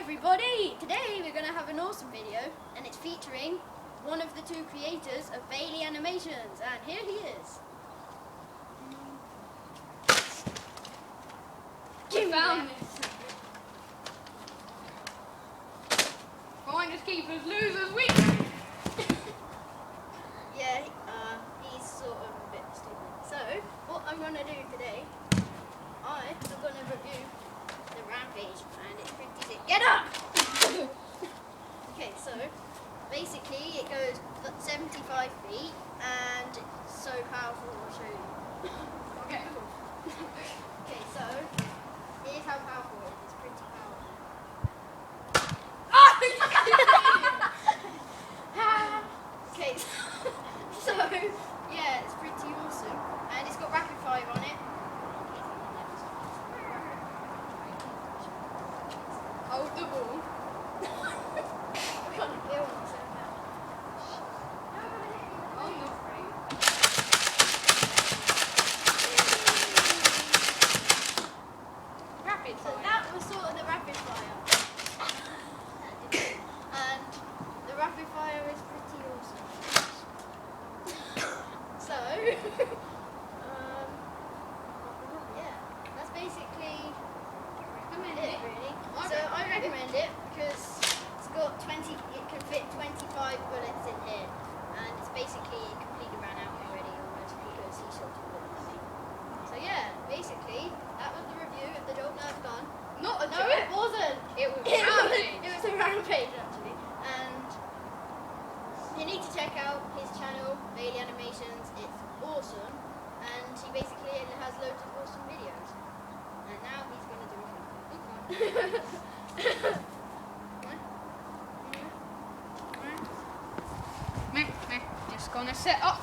everybody! Today we're going to have an awesome video and it's featuring one of the two creators of Bailey Animations, and here he is. We found this. Finders keepers, losers win. Yeah, he's sort of a bit stupid. So, what I'm going to do today, I am going to review the Rampage, and it's pretty sick. Get up! Okay, so basically it goes 75 feet and it's so powerful. I'll show you. Okay. Okay, so here's how powerful it is. It's pretty powerful. Okay, so yeah, it's pretty awesome, and it's got rapid fire on it. Hold the ball. I can't kill myself now. On the frame. Rapid So fire. that was sort of the rapid fire. And the rapid fire is pretty awesome. So, yeah, that's basically Recommend it it. really. So I recommend it because it's got 20, it can fit 25 bullets in here. And it's basically completely ran out already almost because he shot a bullet at me. So yeah, basically, that was the review of the Nerf gun. Not a No, joke. it wasn't. It was It rampage. was a rampage actually, and you need to check out his channel, Bailey Animations. It's awesome, and he basically has loads of awesome videos. And now he's gonna do something. Meh. Just gonna set up.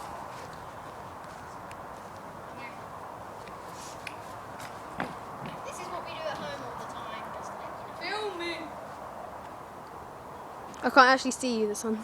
This is what we do at home all the time. Just like, you know. Film me. I can't actually see you, the sun.